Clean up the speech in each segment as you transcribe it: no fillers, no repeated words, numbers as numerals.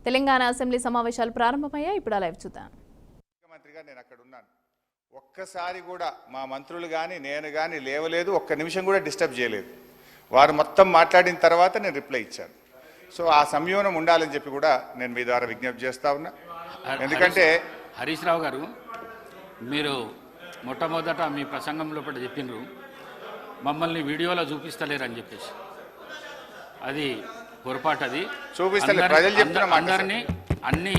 Telangana assembly సమావేశాలు ప్రారంభమయ్యాయి. ఇప్పుడు లైవ్ చూద్దాం. ముఖ్యమంత్రిగా నేను అక్కడ ఉన్నాను. ఒక్కసారి కూడా మా మంత్రులు కానీ నేను కానీ లేవలేదు, ఒక్క నిమిషం కూడా డిస్టర్బ్ చేయలేదు. వారు మొత్తం మాట్లాడిన తర్వాత నేను రిప్లై ఇచ్చాను. సో ఆ సంయోనం ఉండాలని చెప్పి కూడా నేను మీ ద్వారా విజ్ఞప్తి చేస్తా ఉన్నా. ఎందుకంటే హరీష్ రావు గారు, మీరు మొట్టమొదట మీ ప్రసంగంలో చెప్పినారు మమ్మల్ని వీడియోలో చూపిస్తలేరని చెప్పేసి. అది పొరపాటు. అది చూపిస్తలే, ప్రజలు చెప్తున్నాం, అందరినీ అన్ని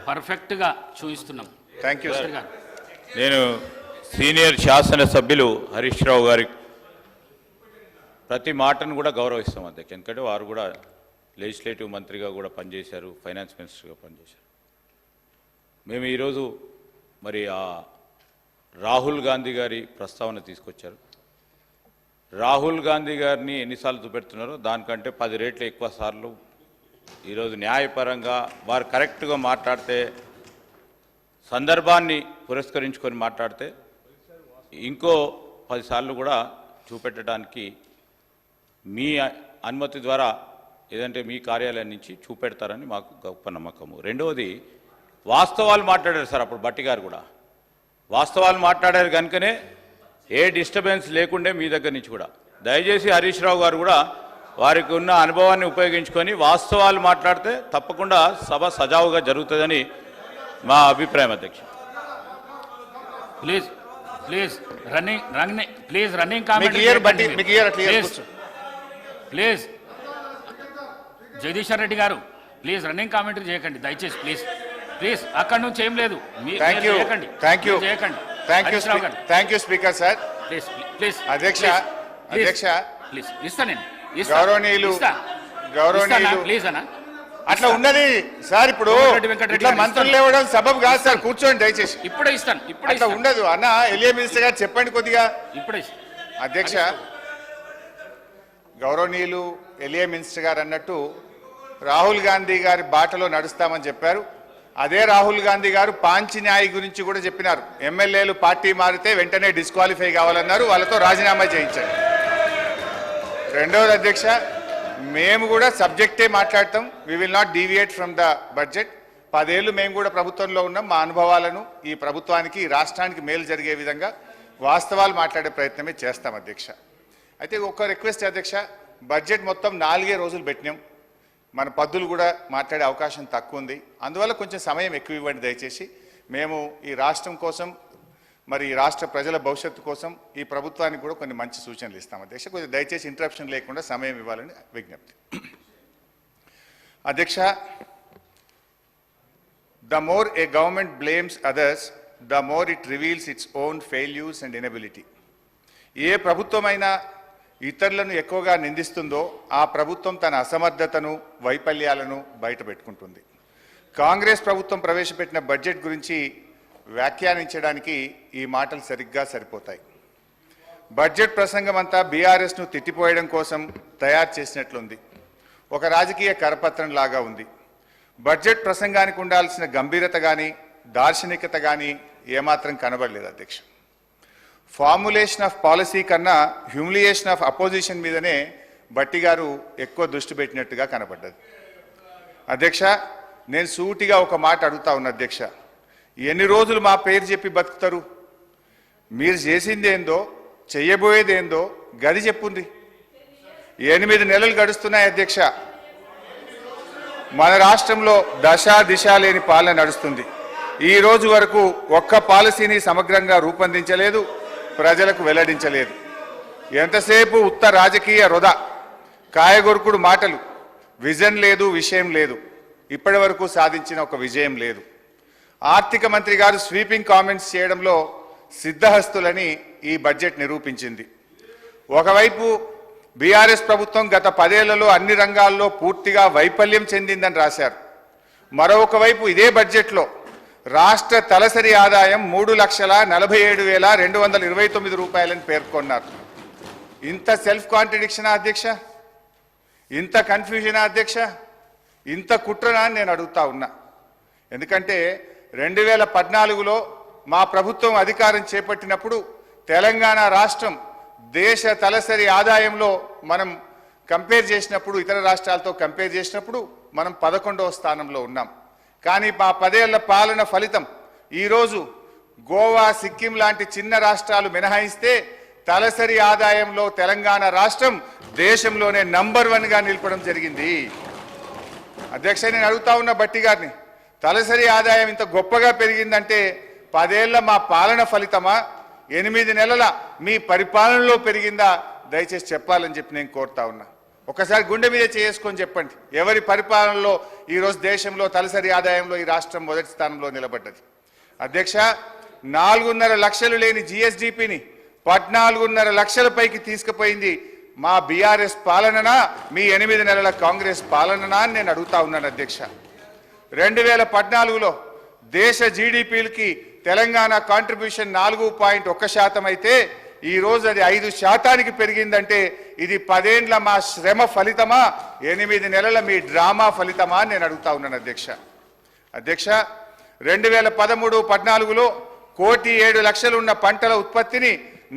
పర్ఫెక్ట్గా చూపిస్తున్నాం. Thank you sir. నేను సీనియర్ శాసనసభ్యులు హరీష్ రావు గారి ప్రతి మాటను కూడా గౌరవిస్తాం అధ్యక్ష. ఎందుకంటే వారు కూడా లెజిస్లేటివ్ మంత్రిగా కూడా పనిచేశారు, ఫైనాన్స్ మినిస్టర్గా పనిచేశారు. మేము ఈరోజు మరి ఆ రాహుల్ గాంధీ గారి ప్రస్తావన తీసుకొచ్చారు. రాహుల్ గాంధీ గారిని ఎన్నిసార్లు చూపెడుతున్నారో దానికంటే 10 రెట్లు ఎక్కువ సార్లు ఈరోజు న్యాయపరంగా వారు కరెక్ట్గా మాట్లాడితే, సందర్భాన్ని పురస్కరించుకొని మాట్లాడితే ఇంకో 10 సార్లు కూడా చూపెట్టడానికి మీ అనుమతి ద్వారా ఏదంటే మీ కార్యాలయం నుంచి చూపెడతారని మాకు గొప్ప నమ్మకము. రెండవది, వాస్తవాలు మాట్లాడారు సార్. అప్పుడు భట్టి గారు కూడా వాస్తవాలు మాట్లాడారు కనుకనే ఏ డిస్టర్బెన్స్ లేకుండే మీ దగ్గర నుంచి కూడా. దయచేసి హరీష్ రావు గారు కూడా వారికి ఉన్న అనుభవాన్ని ఉపయోగించుకొని వాస్తవాలు మాట్లాడితే తప్పకుండా సభ సజావుగా జరుగుతుందని మా అభిప్రాయం అధ్యక్ష. Please please running please Jagadishwar Reddy గారు, ప్లీజ్ రన్నింగ్ కామెంటరీ చేయకండి దయచేసి. ప్లీజ్ ప్లీజ్ అక్కడి నుంచి ఏం లేదు. చేయకండి. Thank you speaker sir. Please please అధ్యక్ష ప్లీజ్ ఇస్తాను. గౌరవనీయులు ప్లీజ్ అన్న, అట్లా ఉన్నది సార్. ఇప్పుడు ఇట్లా మంత్రులు లేవడం సబబు కాదు సార్. కూర్చోండి దయచేసి. ఇప్పుడే ఇస్తాను. ఇట్లా ఉండదు అన్న. ఎలియా మినిస్టర్ గారు చెప్పండి కొద్దిగా. ఇప్పుడే అధ్యక్ష, గౌరవనీయులు ఎలియా మినిస్టర్ గారు అన్నట్టు రాహుల్ గాంధీ గారి బాటలో నడుస్తామని చెప్పారు. అదే రాహుల్ గాంధీ గారు పాంచి న్యాయ్ గురించి కూడా చెప్పినారు. ఎమ్మెల్యేలు పార్టీ మారితే వెంటనే డిస్క్వాలిఫై కావాలన్నారు, వాళ్ళతో రాజీనామా చేయించారు. రెండవది అధ్యక్ష, మేము కూడా సబ్జెక్టే మాట్లాడతాం. We will not deviate from the budget. 10 ఏళ్ళు మేము కూడా ప్రభుత్వంలో ఉన్నాం. మా అనుభవాలను ఈ ప్రభుత్వానికి, ఈ రాష్ట్రానికి మేలు జరిగే విధంగా వాస్తవాలు మాట్లాడే ప్రయత్నమే చేస్తాం అధ్యక్ష. అయితే ఒక రిక్వెస్ట్ అధ్యక్ష, బడ్జెట్ మొత్తం 4 రోజులు పెట్టినాం. మన పద్దులు కూడా మాట్లాడే అవకాశం తక్కువ ఉంది. అందువల్ల కొంచెం సమయం ఎక్కువ ఇవ్వండి దయచేసి. మేము ఈ రాష్ట్రం కోసం, మరి ఈ రాష్ట్ర ప్రజల భవిష్యత్తు కోసం ఈ ప్రభుత్వానికి కూడా కొన్ని మంచి సూచనలు ఇస్తాం అధ్యక్ష. కొంచెం దయచేసి ఇంటరప్షన్ లేకుండా సమయం ఇవ్వాలని విజ్ఞప్తి. అధ్యక్ష, the more a government blames others, the more it reveals its own failures and inability. ఏ ప్రభుత్వమైనా ఇతరులను ఎక్కువగా నిందిస్తుందో ఆ ప్రభుత్వం తన అసమర్థతను, వైఫల్యాలను బయట పెట్టుకుంటుంది. కాంగ్రెస్ ప్రభుత్వం ప్రవేశపెట్టిన బడ్జెట్ గురించి వ్యాఖ్యానించడానికి ఈ మాటలు సరిగ్గా సరిపోతాయి. బడ్జెట్ ప్రసంగం అంతా బీఆర్ఎస్ను తిట్టిపోయడం కోసం తయారు చేసినట్లుంది. ఒక రాజకీయ కరపత్రం లాగా ఉంది. బడ్జెట్ ప్రసంగానికి ఉండాల్సిన గంభీరత కానీ, దార్శనికత కానీ ఏమాత్రం కనబడలేదు అధ్యక్ష. ఫార్ములేషన్ ఆఫ్ పాలసీ కన్నా హ్యూమిలియేషన్ ఆఫ్ అపోజిషన్ మీదనే భట్టి గారు ఎక్కువ దృష్టి పెట్టినట్టుగా కనబడ్డది. అధ్యక్ష, నేను సూటిగా ఒక మాట అడుగుతా ఉన్నా అధ్యక్ష. ఎన్ని రోజులు మా పేరు చెప్పి బతుకుతారు? మీరు చేసిందేందో, చెయ్యబోయేదేందో గది చెప్పుంది. 8 నెలలు గడుస్తున్నాయి అధ్యక్ష. మన రాష్ట్రంలో దిశ లేని పాలన నడుస్తుంది. ఈ రోజు వరకు ఒక్క పాలసీని సమగ్రంగా రూపొందించలేదు, ప్రజలకు వెల్లడించలేదు. ఎంతసేపు ఉత్త రాజకీయ వృధా, కాయగొరుకుడు మాటలు, విజన్ లేదు, విషయం లేదు. ఇప్పటి వరకు సాధించిన ఒక విజయం లేదు. ఆర్థిక మంత్రి గారు స్వీపింగ్ కామెంట్స్ చేయడంలో సిద్ధహస్తులని ఈ బడ్జెట్ నిరూపించింది. ఒకవైపు బీఆర్ఎస్ ప్రభుత్వం గత 10 ఏళ్లలో అన్ని రంగాల్లో పూర్తిగా వైఫల్యం చెందిందని రాశారు. మరొక వైపు ఇదే బడ్జెట్లో రాష్ట్ర తలసరి ఆదాయం 3,47,229 రూపాయలని పేర్కొన్నారు. ఇంత సెల్ఫ్ కాంట్రడిక్షనా అధ్యక్ష? ఇంత కన్ఫ్యూజనా అధ్యక్ష? ఇంత కుట్రనా అని నేను అడుగుతా ఉన్నా. ఎందుకంటే 2014లో మా ప్రభుత్వం అధికారం చేపట్టినప్పుడు తెలంగాణ రాష్ట్రం దేశ తలసరి ఆదాయంలో మనం కంపేర్ చేసినప్పుడు, ఇతర రాష్ట్రాలతో కంపేర్ చేసినప్పుడు మనం 11వ స్థానంలో ఉన్నాం. కానీ మా 10 ఏళ్ల పాలన ఫలితం ఈరోజు గోవా, సిక్కిం లాంటి చిన్న రాష్ట్రాలు మినహాయిస్తే తలసరి ఆదాయంలో తెలంగాణ రాష్ట్రం దేశంలోనే నంబర్ 1గా నిలపడం జరిగింది. అధ్యక్ష, నేను అడుగుతా ఉన్న భట్టి గారిని, తలసరి ఆదాయం ఇంత గొప్పగా పెరిగిందంటే 10 ఏళ్ల మా పాలన ఫలితమా, 8 నెలల మీ పరిపాలనలో పెరిగిందా? దయచేసి చెప్పాలని చెప్పి నేను కోరుతా ఉన్నా. ఒకసారి గుండె మీద చేసుకొని చెప్పండి, ఎవరి పరిపాలనలో ఈరోజు దేశంలో తలసరి ఆదాయంలో ఈ రాష్ట్రం మొదటి స్థానంలో నిలబడ్డది? అధ్యక్ష, 4.5 లక్షలు లేని జిఎస్డిపిని 14.5 లక్షల పైకి తీసుకుపోయింది మా బీఆర్ఎస్ పాలననా, మీ 8 నెలల కాంగ్రెస్ పాలననా అని నేను అడుగుతా ఉన్నాను. అధ్యక్ష, 2014లో దేశ జీడిపికి తెలంగాణ కాంట్రిబ్యూషన్ 4.1% అయితే ఈ రోజు అది 5% పెరిగిందంటే ఇది 10 ఏండ్ల మా శ్రమ ఫలితమా, 8 నెలల మీ డ్రామా ఫలితమా అని నేను అడుగుతా ఉన్నాను. అధ్యక్ష, 2013-14లో 1,07,00,000 ఉన్న పంటల ఉత్పత్తిని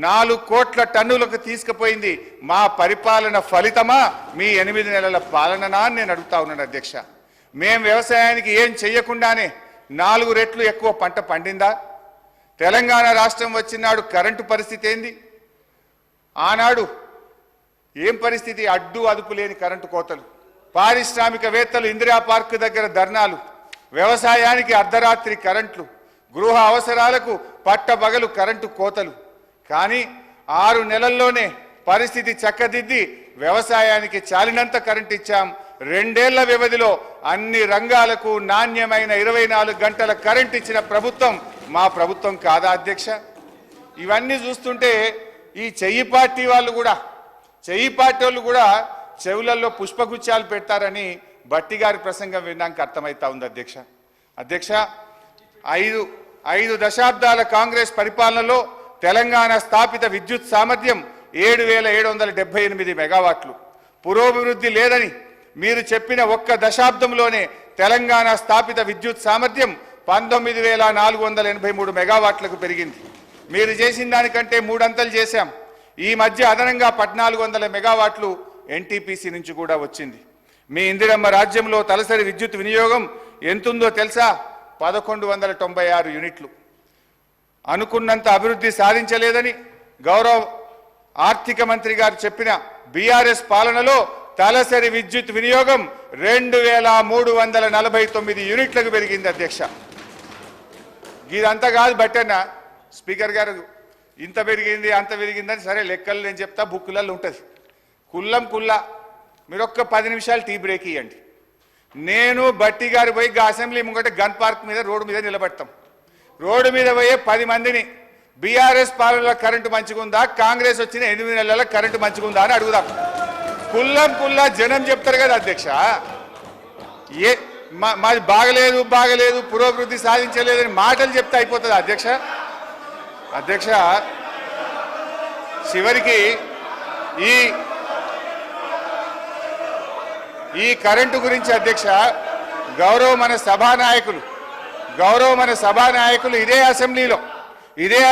4 కోట్ల టన్నులకు తీసుకుపోయింది మా పరిపాలన ఫలితమా, మీ 8 నెలల పాలననా అని నేను అడుగుతా ఉన్నాను. అధ్యక్ష, మేం వ్యవసాయానికి ఏం చెయ్యకుండానే 4 రెట్లు ఎక్కువ పంట పండిందా? తెలంగాణ రాష్ట్రం వచ్చినాడు కరెంటు పరిస్థితి ఏంది? ఆనాడు ఏం పరిస్థితి? అడ్డు అదుపు లేని కరెంటు కోతలు, పారిశ్రామికవేత్తలు ఇందిరా పార్క్ దగ్గర ధర్నాలు, వ్యవసాయానికి అర్ధరాత్రి కరెంట్లు, గృహ అవసరాలకు పట్టబగలు కరెంటు కోతలు. కానీ 6 నెలల్లోనే పరిస్థితి చక్కదిద్ది వ్యవసాయానికి చాలినంత కరెంట్ ఇచ్చాం. 2 ఏళ్ల వ్యవధిలో అన్ని రంగాలకు నాణ్యమైన 24 గంటల కరెంట్ ఇచ్చిన ప్రభుత్వం మా ప్రభుత్వం కాదా? అధ్యక్ష, ఇవన్నీ చూస్తుంటే ఈ చెయ్యి పార్టీ వాళ్ళు కూడా చెవులలో పుష్పగుచ్చాలు పెడతారని భట్టి గారి ప్రసంగం విన్నాక అర్థమవుతా ఉంది. అధ్యక్ష, 5 దశాబ్దాల కాంగ్రెస్ పరిపాలనలో తెలంగాణ స్థాపిత విద్యుత్ సామర్థ్యం 7,778 మెగావాట్లు. పురోభివృద్ధి లేదని మీరు చెప్పిన ఒక్క దశాబ్దంలోనే తెలంగాణ స్థాపిత విద్యుత్ సామర్థ్యం 19,483 మెగావాట్లకు పెరిగింది. మీరు చేసిన దానికంటే 3 అంతలు చేశాం. ఈ మధ్య అదనంగా 1,400 మెగావాట్లు ఎన్టీపీసీ నుంచి కూడా వచ్చింది. మీ ఇందిరమ్మ రాజ్యంలో తలసరి విద్యుత్ వినియోగం ఎంతుందో తెలుసా? 1,196 యూనిట్లు. అనుకున్నంత అభివృద్ధి సాధించలేదని గౌరవ ఆర్థిక మంత్రి గారు చెప్పిన బీఆర్ఎస్ పాలనలో తలసరి విద్యుత్ వినియోగం 2,349 యూనిట్లకు పెరిగింది. అధ్యక్ష, ఇదంతా కాదు బట్టన్న స్పీకర్ గారు, ఇంత పెరిగింది అంత పెరిగిందని సరే లెక్కలు నేను చెప్తా, బుక్కులలో ఉంటుంది. కుల్లా మీరు ఒక్క 10 నిమిషాలు టీ బ్రేక్ ఇవ్వండి. నేను బట్టి గారు పోయి అసెంబ్లీ ముంగట గన్ పార్క్ మీద రోడ్డు మీద నిలబడతాం. రోడ్డు మీద పోయే 10 మందిని బీఆర్ఎస్ పాలనలో కరెంటు మంచిగుందా, కాంగ్రెస్ వచ్చిన 8 నెలల కరెంటు మంచిగుందా అని అడుగుదాం. కుల్లా జనం చెప్తారు కదా అధ్యక్ష. మాది బాగలేదు పురోభివృద్ధి సాధించలేదని మాటలు చెప్తే అయిపోతుంది అధ్యక్ష. చివరికి ఈ కరెంటు గురించి అధ్యక్ష, గౌరవ మన సభానాయకులు ఇదే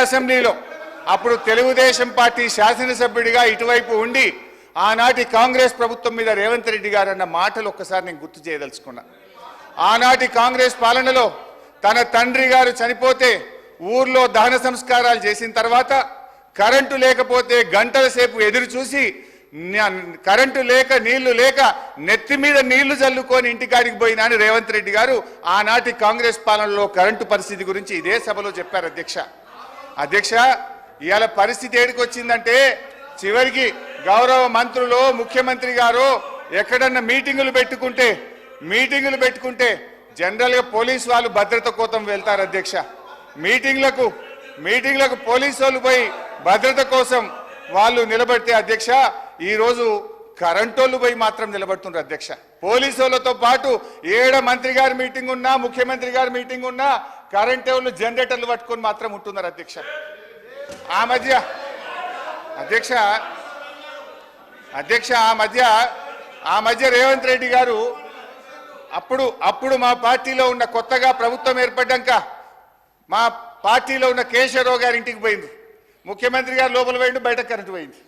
అసెంబ్లీలో అప్పుడు తెలుగుదేశం పార్టీ శాసనసభ్యుడిగా ఇటువైపు ఉండి ఆనాటి కాంగ్రెస్ ప్రభుత్వం మీద రేవంత్ రెడ్డి గారు అన్న మాటలు ఒక్కసారి నేను గుర్తు చేయదలుచుకున్నా. ఆనాటి కాంగ్రెస్ పాలనలో తన తండ్రి గారు చనిపోతే ఊర్లో దహన సంస్కారాలు చేసిన తర్వాత కరెంటు లేకపోతే గంటల సేపు ఎదురు చూసి, కరెంటు లేక నీళ్లు లేక నెత్తి మీద నీళ్లు చల్లుకొని ఇంటికాడికి పోయినాని రేవంత్ రెడ్డి గారు ఆనాటి కాంగ్రెస్ పాలనలో కరెంటు పరిస్థితి గురించి ఇదే సభలో చెప్పారు. అధ్యక్ష, ఇవాళ పరిస్థితి ఏడికి వచ్చిందంటే చివరికి గౌరవ మంత్రులు ముఖ్యమంత్రి గారు ఎక్కడన్నా మీటింగులు పెట్టుకుంటే జనరల్గా పోలీసు వాళ్ళు భద్రత కోసం వెళ్తారు. అధ్యక్ష, మీటింగ్లకు పోలీసు వాళ్ళు పోయి భద్రత కోసం వాళ్ళు నిలబడితే అధ్యక్ష, ఈరోజు కరెంటోళ్ళు పోయి మాత్రం నిలబడుతున్నారు. అధ్యక్ష, పోలీసు వాళ్ళతో పాటు ఏడ మంత్రి గారి మీటింగ్ ఉన్నా ముఖ్యమంత్రి గారి మీటింగ్ ఉన్నా కరెంట్ వాళ్ళు జనరేటర్లు పట్టుకొని మాత్రం ఉంటున్నారు. అధ్యక్ష, ఆ మధ్య రేవంత్ రెడ్డి గారు అప్పుడు మా పార్టీలో ఉన్న కొత్తగా ప్రభుత్వం ఏర్పడ్డాక మా పార్టీలో ఉన్న కేశవరావు గారి ఇంటికి పోయింది. ముఖ్యమంత్రి గారు లోపల పోయిండు, బయట కరెంటు పోయింది.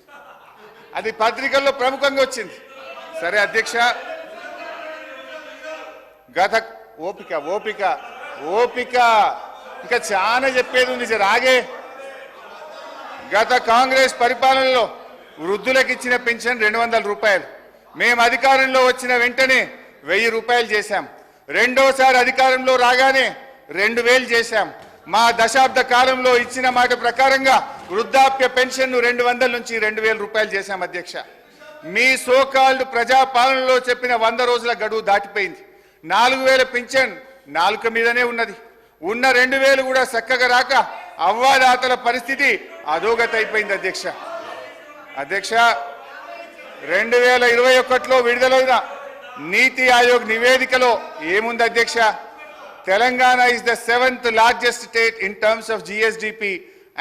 అది పత్రికల్లో ప్రముఖంగా వచ్చింది. సరే అధ్యక్ష, గత ఓపిక ఓపిక ఓపిక ఇంకా చాలా చెప్పేది ఉంది రాగే. గత కాంగ్రెస్ పరిపాలనలో వృద్ధులకు ఇచ్చిన పెన్షన్ 200 రూపాయలు, మేము అధికారంలో వచ్చిన వెంటనే 1000 రూపాయలు చేశాం. రెండోసారి అధికారంలో రాగానే 2000 చేశాం. మా దశాబ్ద కాలంలో ఇచ్చిన మాట ప్రకారంగా వృద్ధాప్య పెన్షన్ను 200 నుంచి 2000 రూపాయలు చేశాం అధ్యక్ష. మీ సోకాల్డ్ ప్రజాపాలనలో చెప్పిన 100 రోజుల గడువు దాటిపోయింది. 4000 పెన్షన్ నాలుక మీదనే ఉన్నది. ఉన్న 2000 కూడా చక్కగా రాక అవ్వాదాతల పరిస్థితి అధోగతి అయిపోయింది అధ్యక్ష. అధ్యక్ష 2021లో విడుదలైన నీతి ఆయోగ్ నివేదికలో ఏముంది అధ్యక్ష? Telangana is the 7th largest state in terms of GSDP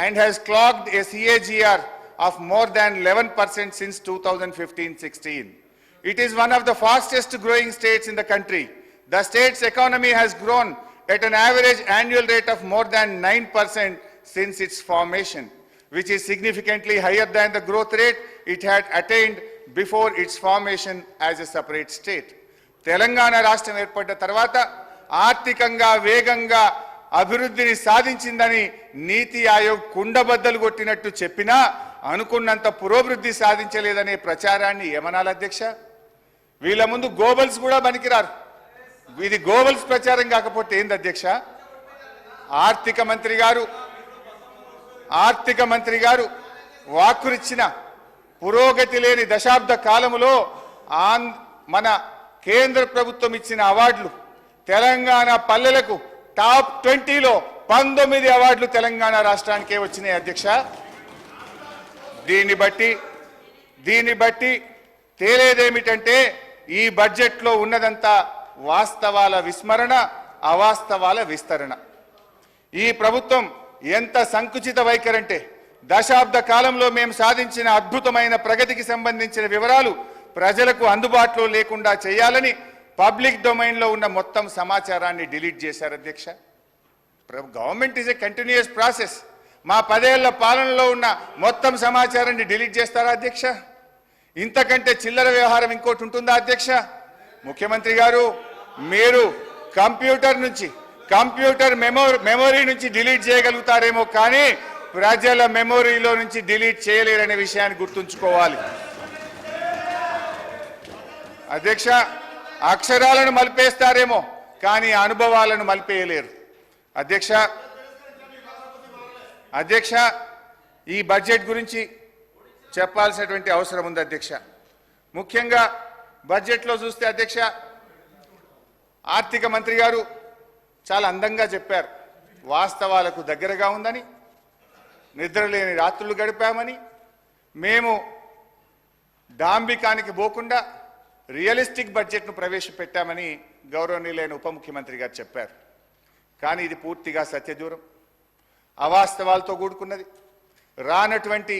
and has clocked a CAGR of more than 11% since 2015-16. It is one of the fastest growing states in the country. The state's economy has grown at an average annual rate of more than 9% since its formation, which is significantly higher than the growth rate it had attained before its formation as a separate state. Telangana రాష్ట్రం ఏర్పడ్డ తర్వాత ఆర్థికంగా వేగంగా అభివృద్ధిని సాధించిందని నీతి ఆయోగ్ కుండబద్దలు కొట్టినట్టు చెప్పినా అనుకున్నంత పురోభివృద్ధి సాధించలేదనే ప్రచారాన్ని ఏమనాలి అధ్యక్ష? వీళ్ళ ముందు గోబల్స్ కూడా పనికిరారు. ఇది గోబల్స్ ప్రచారం కాకపోతే ఏంది అధ్యక్ష? ఆర్థిక మంత్రి గారు వాక్కురిచ్చిన పురోగతి లేని దశాబ్ద కాలములో మన కేంద్ర ప్రభుత్వం ఇచ్చిన అవార్డులు తెలంగాణ పల్లెలకు టాప్ 20లో 19 అవార్డులు తెలంగాణ రాష్ట్రానికే వచ్చినాయి అధ్యక్ష. దీన్ని బట్టి తేలేదేమిటంటే ఈ బడ్జెట్లో ఉన్నదంతా వాస్తవాల విస్మరణ, అవాస్తవాల విస్తరణ. ఈ ప్రభుత్వం ఎంత సంకుచిత వైఖరంటే దశాబ్ద కాలంలో మేము సాధించిన అద్భుతమైన ప్రగతికి సంబంధించిన వివరాలు ప్రజలకు అందుబాటులో లేకుండా చేయాలని పబ్లిక్ డొమైన్లో ఉన్న మొత్తం సమాచారాన్ని డిలీట్ చేశారు అధ్యక్ష. Government is a continuous process. మా 10 ఏళ్ల పాలనలో ఉన్న మొత్తం సమాచారాన్ని డిలీట్ చేస్తారా అధ్యక్ష? ఇంతకంటే చిల్లర వ్యవహారం ఇంకోటి ఉంటుందా అధ్యక్ష? ముఖ్యమంత్రి గారు, మీరు కంప్యూటర్ మెమొరీ నుంచి డిలీట్ చేయగలుగుతారేమో కానీ ప్రజల మెమొరీలో నుంచి డిలీట్ చేయలేరనే విషయాన్ని గుర్తుంచుకోవాలి అధ్యక్ష. అక్షరాలను మలిపేస్తారేమో కానీ అనుభవాలను మలిపేయలేరు అధ్యక్ష. ఈ బడ్జెట్ గురించి చెప్పాల్సినటువంటి అవసరం ఉంది అధ్యక్ష. ముఖ్యంగా బడ్జెట్లో చూస్తే అధ్యక్ష, ఆర్థిక మంత్రి గారు చాలా అందంగా చెప్పారు. వాస్తవాలకు దగ్గరగా ఉందని, నిద్రలేని రాత్రులు గడిపామని, మేము డాంబికానికి పోకుండా రియలిస్టిక్ బడ్జెట్ను ప్రవేశపెట్టామని గౌరవనీయులైన ఉప ముఖ్యమంత్రి గారు చెప్పారు. కానీ ఇది పూర్తిగా సత్యదూరం, అవాస్తవాలతో కూడుకున్నది. రానటువంటి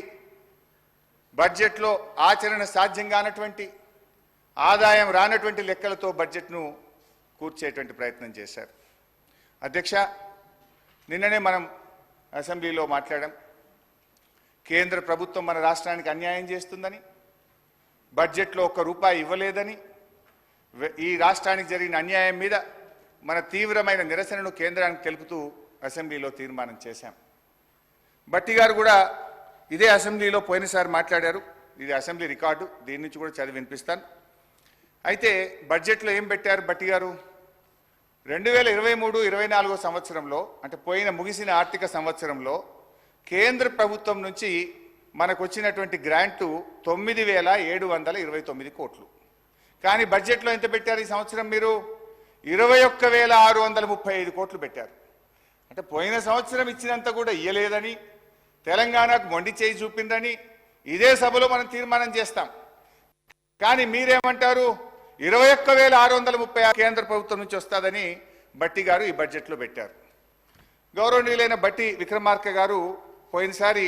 బడ్జెట్లో ఆచరణ సాధ్యం కానటువంటి, ఆదాయం రానటువంటి లెక్కలతో బడ్జెట్ను కూర్చేటువంటి ప్రయత్నం చేశారు అధ్యక్ష. నిన్ననే మనం అసెంబ్లీలో మాట్లాడాం. కేంద్ర ప్రభుత్వం మన రాష్ట్రానికి అన్యాయం చేస్తుందని, బడ్జెట్లో ₹1 ఇవ్వలేదని, ఈ రాష్ట్రానికి జరిగిన అన్యాయం మీద మన తీవ్రమైన నిరసనను కేంద్రానికి తెలుపుతూ అసెంబ్లీలో తీర్మానం చేశాం. భట్టి గారు కూడా ఇదే అసెంబ్లీలో పోయినసారి మాట్లాడారు. ఇది అసెంబ్లీ రికార్డు, దీని నుంచి కూడా చదివి వినిపిస్తాను. అయితే బడ్జెట్లో ఏం పెట్టారు భట్టి గారు? 2023-24 సంవత్సరంలో, అంటే ముగిసిన ఆర్థిక సంవత్సరంలో కేంద్ర ప్రభుత్వం నుంచి మనకు వచ్చినటువంటి గ్రాంటు 9,729 కోట్లు. కానీ బడ్జెట్లో ఎంత పెట్టారు ఈ సంవత్సరం? మీరు 21,635 కోట్లు పెట్టారు. అంటే పోయిన సంవత్సరం ఇచ్చినంత కూడా ఇయ్యలేదని, తెలంగాణకు మొండి చేయి చూపిందని ఇదే సభలో మనం తీర్మానం చేస్తాం. కానీ మీరేమంటారు? 21,636 కేంద్ర ప్రభుత్వం నుంచి వస్తుందని భట్టి గారు ఈ బడ్జెట్లో పెట్టారు. గౌరవనీయులైన భట్టి విక్రమార్క గారు పోయినసారి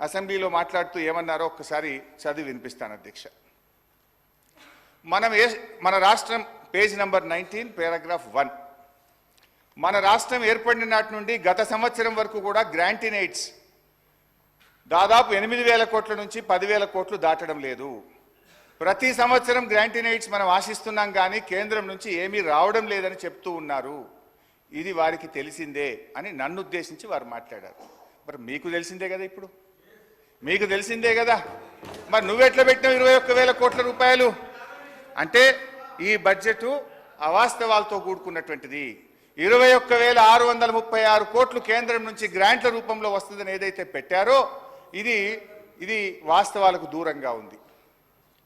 అసెంబ్లీలో మాట్లాడుతూ ఏమన్నారో ఒక్కసారి చదివి వినిపిస్తాను అధ్యక్ష. మన రాష్ట్రం పేజ్ నంబర్ 19 పారాగ్రాఫ్ 1. మన రాష్ట్రం ఏర్పడిన నాటి నుండి గత సంవత్సరం వరకు కూడా గ్రాంట్ ఇన్ ఎయిడ్స్ దాదాపు 8,000 కోట్ల నుంచి 10,000 కోట్లు దాటడం లేదు. ప్రతి సంవత్సరం గ్రాంటీన్ ఎయిడ్స్ మనం ఆశిస్తున్నాం కానీ కేంద్రం నుంచి ఏమీ రావడం లేదని చెప్తూ ఉన్నారు. ఇది వారికి తెలిసిందే అని నన్ను ఉద్దేశించి వారు మాట్లాడారు. మరి మీకు తెలిసిందే కదా, ఇప్పుడు మీకు తెలిసిందే కదా, మరి నువ్వెట్లా పెట్టినావు 21,000 కోట్ల రూపాయలు అంటే ఈ బడ్జెట్ అవాస్తవాలతో కూడుకున్నటువంటిది. 21,636 కోట్లు కేంద్రం నుంచి గ్రాంట్ల రూపంలో వస్తుందని ఏదైతే పెట్టారో ఇది వాస్తవాలకు దూరంగా ఉంది.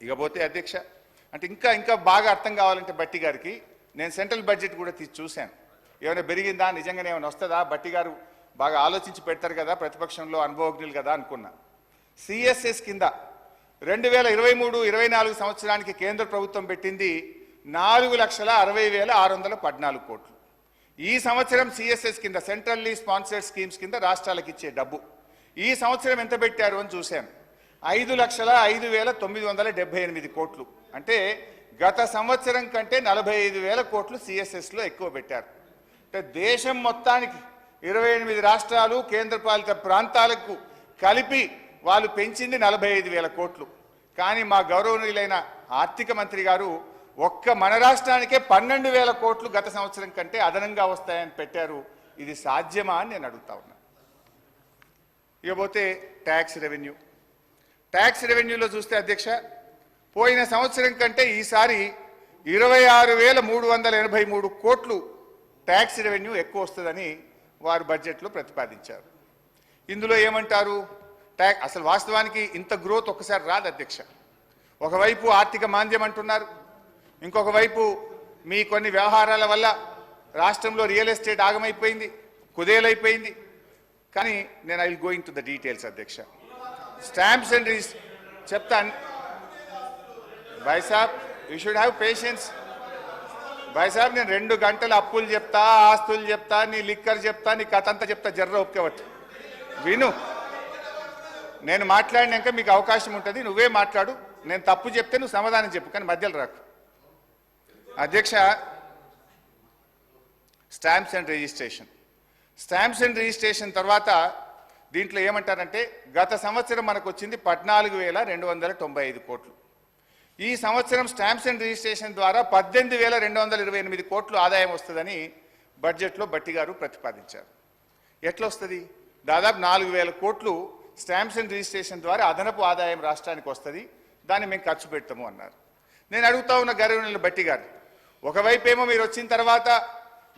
ఇకపోతే అధ్యక్ష, అంటే ఇంకా బాగా అర్థం కావాలంటే బట్టి గారికి నేను సెంట్రల్ బడ్జెట్ కూడా తీసి చూశాను. ఏమైనా పెరిగిందా, నిజంగానే ఏమైనా వస్తుందా, బట్టి గారు బాగా ఆలోచించి పెడతారు కదా, ప్రతిపక్షంలో అనుభవజ్ఞులు కదా అనుకున్నా. సిఎస్ఎస్ కింద 2023-24 సంవత్సరానికి కేంద్ర ప్రభుత్వం పెట్టింది 4,60,614 కోట్లు. ఈ సంవత్సరం సిఎస్ఎస్ కింద సెంట్రల్లీ స్పాన్సర్డ్ స్కీమ్స్ కింద రాష్ట్రాలకు ఇచ్చే డబ్బు ఈ సంవత్సరం ఎంత పెట్టారు అని చూశాను. 5,05,978 కోట్లు. అంటే గత సంవత్సరం కంటే 45,000 కోట్లు సిఎస్ఎస్లో ఎక్కువ పెట్టారు. అంటే దేశం మొత్తానికి 28 రాష్ట్రాలు కేంద్రపాలిత ప్రాంతాలకు కలిపి వాళ్ళు పెంచింది 45,000 కోట్లు. కానీ మా గౌరవనీయులైన ఆర్థిక మంత్రి గారు ఒక్క మన రాష్ట్రానికే 12,000 కోట్లు గత సంవత్సరం కంటే అదనంగా వస్తాయని పెట్టారు. ఇది సాధ్యమా అని నేను అడుగుతా ఉన్నా. ఇకపోతే ట్యాక్స్ రెవెన్యూలో చూస్తే అధ్యక్ష, పోయిన సంవత్సరం కంటే ఈసారి 26,383 కోట్లు ట్యాక్స్ రెవెన్యూ ఎక్కువ వస్తుందని వారు బడ్జెట్లో ప్రతిపాదించారు. ఇందులో ఏమంటారు, అసలు వాస్తవానికి ఇంత గ్రోత్ ఒక్కసారి రాదు అధ్యక్ష. ఒకవైపు ఆర్థిక మాంద్యం అంటున్నారు, ఇంకొక వైపు మీ కొన్ని వ్యవహారాల వల్ల రాష్ట్రంలో రియల్ ఎస్టేట్ ఆగమైపోయింది, కుదేలైపోయింది. కానీ నేను I will going to the details అధ్యక్ష. స్టాంప్స్ అండ్ చెప్తాను భాయ్ సాబ్, యూ షుడ్ హ్యావ్ పేషెన్స్. భాయ్ సాబ్, నేను 2 గంటలు అప్పులు చెప్తా, ఆస్తులు చెప్తా, నీ లిక్కర్ చెప్తా, నీ కథ అంతా చెప్తా, జర్ర ఒప్పుకోవట్టు విను. నేను మాట్లాడినాక మీకు అవకాశం ఉంటుంది, నువ్వే మాట్లాడు. నేను తప్పు చెప్తే నువ్వు సమాధానం చెప్పు, కానీ మధ్యలో రాకు. అధ్యక్ష, స్టాంప్స్ అండ్ రిజిస్ట్రేషన్ తర్వాత దీంట్లో ఏమంటారంటే గత సంవత్సరం మనకు వచ్చింది 14,295 కోట్లు. ఈ సంవత్సరం స్టాంప్స్ అండ్ రిజిస్ట్రేషన్ ద్వారా 18,228 కోట్లు ఆదాయం వస్తుందని బడ్జెట్లో బట్టి గారు ప్రతిపాదించారు. ఎట్లా వస్తుంది? దాదాపు 4,000 కోట్లు స్టాంప్స్ అండ్ రిజిస్ట్రేషన్ ద్వారా అదనపు ఆదాయం రాష్ట్రానికి వస్తుంది, దాన్ని మేము ఖర్చు పెడతాము అన్నారు. నేను అడుగుతా ఉన్న గౌరవనీయులు బట్టి గారు, ఒకవైపు ఏమో మీరు వచ్చిన తర్వాత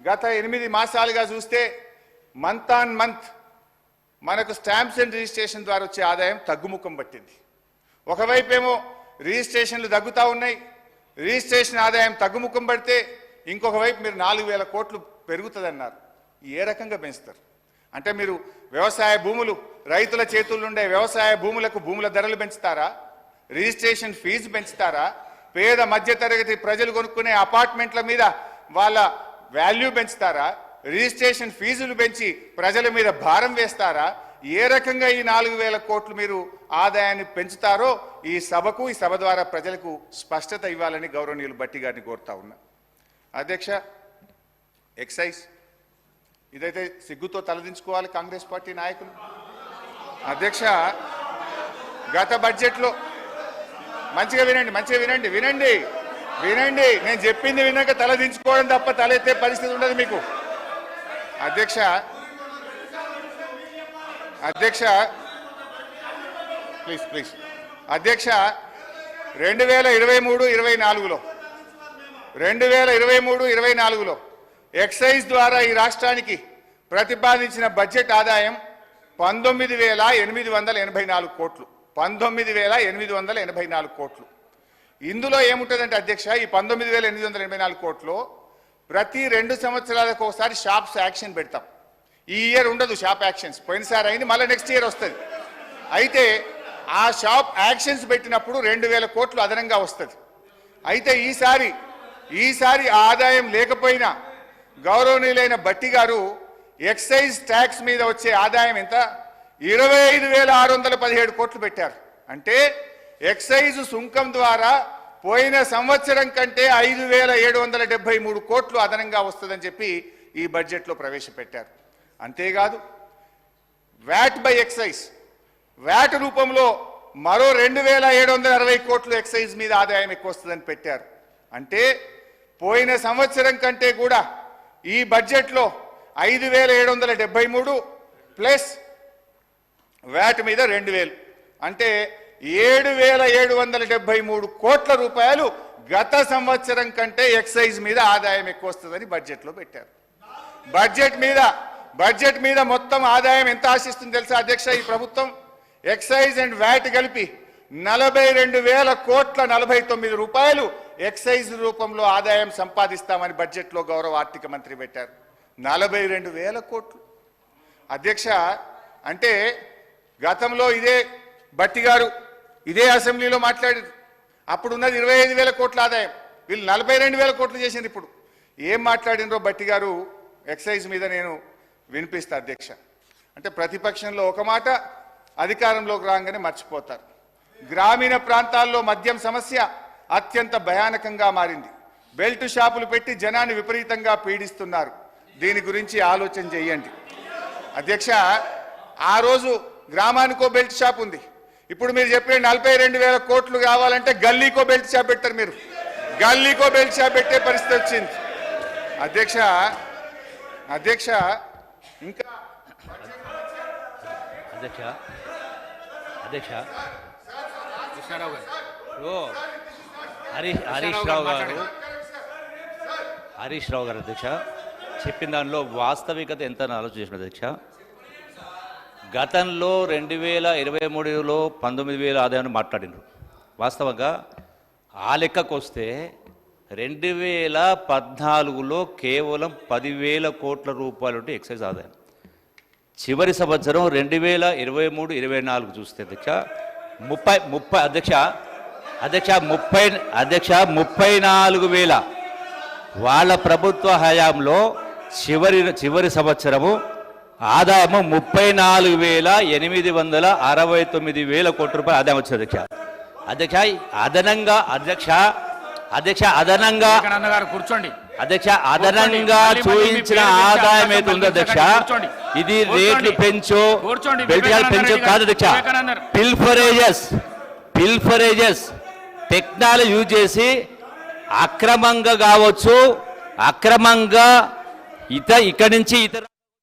గత 8 మాసాలుగా చూస్తే మంత్ ఆన్ మంత్ మనకు స్టాంప్స్ అండ్ రిజిస్ట్రేషన్ ద్వారా వచ్చే ఆదాయం తగ్గుముఖం పట్టింది. ఒకవైపు ఏమో రిజిస్ట్రేషన్లు తగ్గుతూ ఉన్నాయి, రిజిస్ట్రేషన్ ఆదాయం తగ్గుముఖం పడితే ఇంకొక వైపు మీరు 4,000 కోట్లు పెరుగుతుందన్నారు. ఏ రకంగా పెంచుతారు? అంటే మీరు వ్యవసాయ భూములు, రైతుల చేతుల్లో ఉండే వ్యవసాయ భూములకు భూముల ధరలు పెంచుతారా? Registration fee పెంచుతారా? పేద మధ్యతరగతి ప్రజలు కొనుక్కునే అపార్ట్మెంట్ల మీద వాళ్ళ వాల్యూ పెంచుతారా? రిజిస్ట్రేషన్ ఫీజులు పెంచి ప్రజల మీద భారం వేస్తారా? ఏ రకంగా ఈ 4,000 కోట్లు మీరు ఆదాయాన్ని పెంచుతారో ఈ సభకు, ఈ సభ ద్వారా ప్రజలకు స్పష్టత ఇవ్వాలని గౌరవనీయులు బట్టి గారిని కోరుతా ఉన్నా. అధ్యక్ష, ఎక్సైజ్ ఇదైతే సిగ్గుతో తలదించుకోవాలి కాంగ్రెస్ పార్టీ నాయకులు. అధ్యక్ష, గత బడ్జెట్లో మంచిగా వినండి, నేను చెప్పింది విన్నాక తలదించుకోవడం తప్ప తలెత్తే పరిస్థితి ఉండదు మీకు. అధ్యక్ష, ప్లీజ్ అధ్యక్ష, 2023-24లో ఎక్సైజ్ ద్వారా ఈ రాష్ట్రానికి ప్రతిపాదించిన బడ్జెట్ ఆదాయం 19,884 కోట్లు. 19,884 కోట్లు. ఇందులో ఏముంటుందంటే అధ్యక్ష, ఈ 19,884 కోట్లు ప్రతి 2 సంవత్సరాలకు ఒకసారి షాప్స్ యాక్షన్ పెడతాం. ఈ ఇయర్ ఉండదు షాప్ యాక్షన్స్, పోయినసారి అయింది, మళ్ళీ నెక్స్ట్ ఇయర్ వస్తుంది. అయితే ఆ షాప్ యాక్షన్స్ పెట్టినప్పుడు 2,000 కోట్లు అదనంగా వస్తుంది. అయితే ఈసారి ఆదాయం లేకపోయినా గౌరవనీయులైన బట్టి గారు ఎక్సైజ్ ట్యాక్స్ మీద వచ్చే ఆదాయం ఎంత? 25,617 కోట్లు పెట్టారు. అంటే ఎక్సైజ్ సుంకం ద్వారా పోయిన సంవత్సరం కంటే 5,773 కోట్లు అదనంగా వస్తుందని చెప్పి ఈ బడ్జెట్లో ప్రవేశపెట్టారు. అంతేకాదు వ్యాట్ బై ఎక్సైజ్, వ్యాట్ రూపంలో మరో 2,760 కోట్లు ఎక్సైజ్ మీద ఆదాయం ఎక్కువ వస్తుందని పెట్టారు. అంటే పోయిన సంవత్సరం కంటే కూడా ఈ బడ్జెట్లో 5,773 ప్లస్ వ్యాట్ మీద 2,000 అంటే 7,773 కోట్ల రూపాయలు గత సంవత్సరం కంటే ఎక్సైజ్ మీద ఆదాయం ఎక్కువ వస్తుందని బడ్జెట్లో పెట్టారు. బడ్జెట్ మీద మొత్తం ఆదాయం ఎంత ఆశిస్తుంది తెలుసా అధ్యక్ష? ఈ ప్రభుత్వం ఎక్సైజ్ అండ్ వ్యాట్ కలిపి 42,000 కోట్ల 49 రూపాయలు ఎక్సైజ్ రూపంలో ఆదాయం సంపాదిస్తామని బడ్జెట్లో గౌరవ ఆర్థిక మంత్రి పెట్టారు. 42,000 కోట్లు అధ్యక్ష. అంటే గతంలో ఇదే భట్టి గారు ఇదే అసెంబ్లీలో మాట్లాడారు. అప్పుడు ఉన్నది 25,000 కోట్ల ఆదాయం, వీళ్ళు 42,000 కోట్లు చేసింది. ఇప్పుడు ఏం మాట్లాడినరో భట్టి గారు ఎక్సైజ్ మీద నేను వినిపిస్తా అధ్యక్ష. అంటే ప్రతిపక్షంలో ఒక మాట, అధికారంలోకి రాగానే మర్చిపోతారు. గ్రామీణ ప్రాంతాల్లో మద్యం సమస్య అత్యంత భయానకంగా మారింది. బెల్ట్ షాపులు పెట్టి జనాన్ని విపరీతంగా పీడిస్తున్నారు. దీని గురించి ఆలోచన చేయండి అధ్యక్ష. ఆ రోజు గ్రామానికో బెల్ట్ షాప్ ఉంది. ఇప్పుడు మీరు చెప్పే 42,000 కోట్లు కావాలంటే గల్లీకో బెల్ట్ షాప్ పెట్టారు. మీరు గల్లీకో బెల్ట్ షాప్ పెట్టే పరిస్థితి వచ్చింది అధ్యక్ష. ఇంకా అధ్యక్ష కృష్ణారావు గారు హరీష్ రావు గారు అధ్యక్ష చెప్పిన దానిలో వాస్తవికత ఎంత ఆలోచించిన అధ్యక్ష. గతంలో 2023లో 19,000 ఆదాయాన్ని మాట్లాడినారు. వాస్తవంగా ఆ లెక్కకు వస్తే 2014లో కేవలం 10,000 కోట్ల రూపాయలు ఉంటే ఎక్సైజ్ ఆదాయం. చివరి సంవత్సరం 2023-24 చూస్తే అధ్యక్ష 34,000 వాళ్ళ ప్రభుత్వ హయాంలో చివరి సంవత్సరము ఆదాయము 34,869 కోట్ల రూపాయలు ఆదాయం వచ్చింది అధ్యక్ష. అదనంగా కూర్చోండి అధ్యక్ష అదనంగా చూయించిన ఆదాయం ఏది ఉందో అధ్యక్ష, ఇది రేట్లు పెంచు కాదు అధ్యక్ష. పిల్ఫరేజెస్ టెక్నాలజీ యూజ్ చేసి అక్రమంగా కావచ్చు, అక్రమంగా ఇక్కడి నుంచి ఇతర